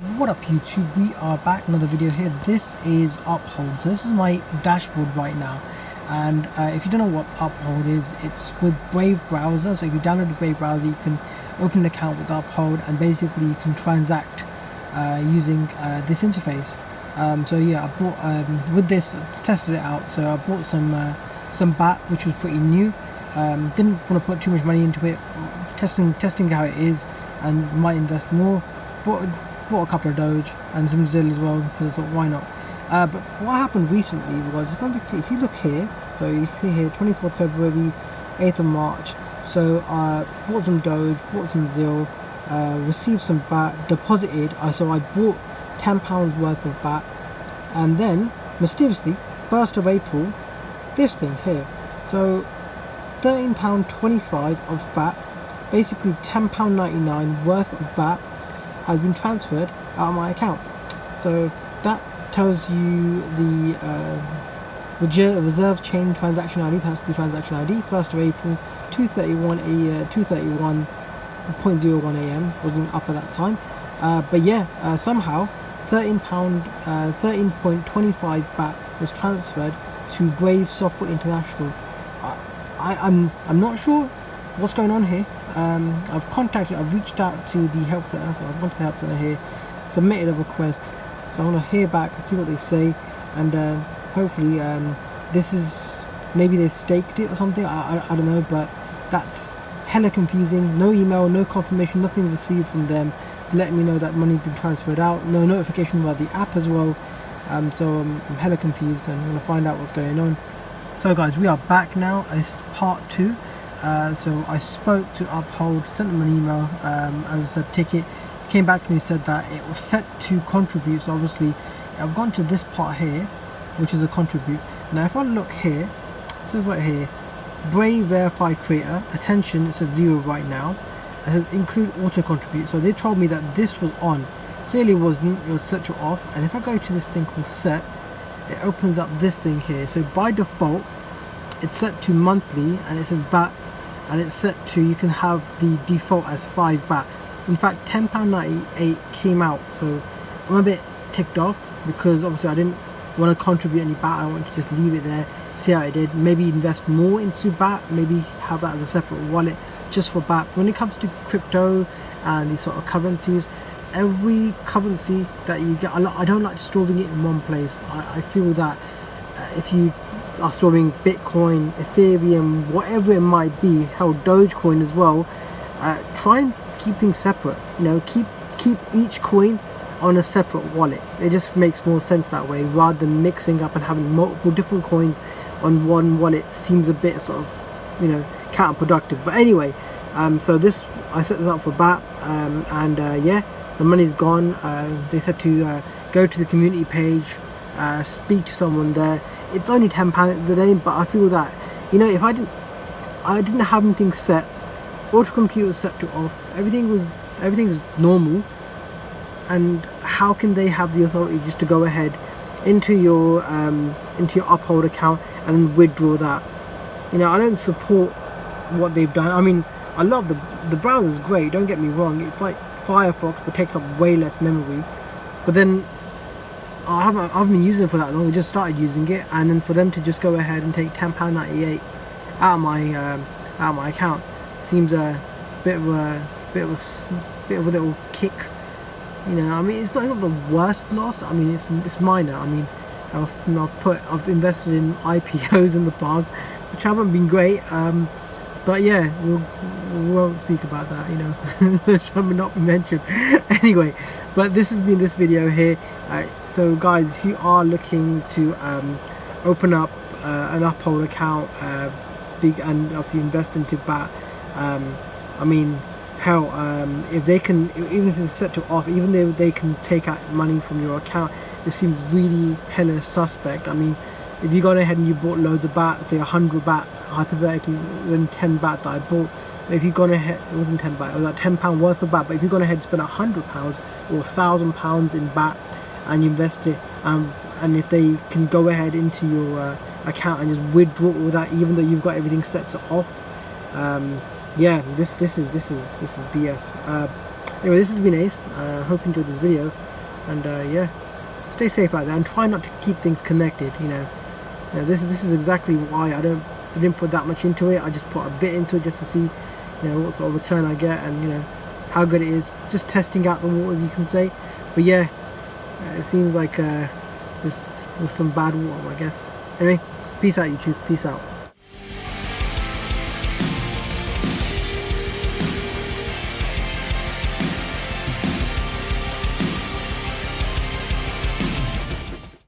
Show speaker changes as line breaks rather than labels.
What up YouTube, we are back, another video here. This is UpHold. So this is my dashboard right now, and if you don't know what UpHold is, it's with Brave browser. So if you download the Brave browser, you can open an account with UpHold, and basically you can transact using this interface. So yeah, I bought with this, tested it out. So I bought some BAT, which was pretty new. Didn't want to put too much money into it, testing how it is, and might invest more. Bought a couple of Doge and some ZIL as well, because I thought, why not? But what happened recently was, if you look here, so you see here 24th February, 8th of March, so I bought some Doge, bought some ZIL, received some BAT, deposited, so I bought £10 worth of BAT, and then mysteriously 1st of April, this thing here, so £13.25 of BAT, basically £10.99 worth of BAT has been transferred out of my account. So that tells you the reserve chain transaction ID. That's the transaction ID. 1st of April, 2:31 a.m. wasn't up at that time. But yeah, somehow £13.25 BAT was transferred to Brave Software International. I'm not sure what's going on here. I've reached out to the help center, so I've gone to the help center here, submitted a request, so I'm going to hear back and see what they say, and hopefully this is, maybe they've staked it or something, I don't know, but that's hella confusing. No email, no confirmation, nothing received from them letting me know that money's been transferred out, no notification about the app as well, so I'm hella confused, and I'm going to find out what's going on. So guys, we are back now. This is part 2. So I spoke to UpHold, sent them an email, as I said, ticket. He came back to me and said that it was set to contribute. So obviously I've gone to this part here, which is a contribute. Now if I look here, it says right here, Brave verified creator, attention, it says 0 right now. It says include auto contribute. So they told me that this was on. Clearly it wasn't, it was set to off. And if I go to this thing called set, it opens up this thing here. So by default it's set to monthly, and it says BAT, and it's set to, you can have the default as 5 BAT. In fact, £10.98 came out, so I'm a bit ticked off, because obviously I didn't want to contribute any BAT. I wanted to just leave it there, see how it did, maybe invest more into BAT, maybe have that as a separate wallet just for BAT. When it comes to crypto and these sort of currencies, every currency that you get, I don't like storing it in one place. I feel that if you are storing Bitcoin, Ethereum, whatever it might be, hell, Dogecoin as well, try and keep things separate. You know, keep each coin on a separate wallet. It just makes more sense that way, rather than mixing up and having multiple different coins on one wallet. Seems a bit sort of, you know, counterproductive. But anyway, so this, I set this up for BAT, and yeah, the money's gone. They said to go to the community page, speak to someone there. It's only £10 at the day, but I feel that, you know, if I didn't have anything set, auto compute was set to off, everything's normal, and how can they have the authority just to go ahead into your UpHold account and then withdraw that? You know, I don't support what they've done. I mean, I love the browser's great, don't get me wrong, it's like Firefox but takes up way less memory, but then I haven't been using it for that long. We just started using it, and then for them to just go ahead and take £10.98 out of my account seems a bit of a little kick. You know, I mean, it's not the worst loss. I mean, it's minor. I mean, I've invested in IPOs in the past, which haven't been great. But yeah, we won't speak about that. You know, something not mentioned. Anyway. But this has been this video here. So guys, if you are looking to open up an UpHold account, and obviously invest into BAT, I mean, hell, if they can, even if it's set to off, even though they can take out money from your account, it seems really hella suspect. I mean, if you gone ahead and you bought loads of BAT, say 100 BAT, hypothetically, then 10 BAT that I bought, if you've gone ahead, it wasn't 10 BAT, it was like £10 worth of BAT, but if you've gone ahead and spent £100 or £1,000 in BAT and you invest it, and if they can go ahead into your account and just withdraw all that, even though you've got everything set to off, yeah, this is BS. Anyway, this has been Ace. Hope you enjoyed this video, and yeah, stay safe out there and try not to keep things connected. This is exactly why I didn't put that much into it. I just put a bit into it just to see what sort of return I get, and how good it is. Just testing out the waters, you can say. But yeah, it seems like this was some bad water, I guess. Anyway, peace out, YouTube. Peace out.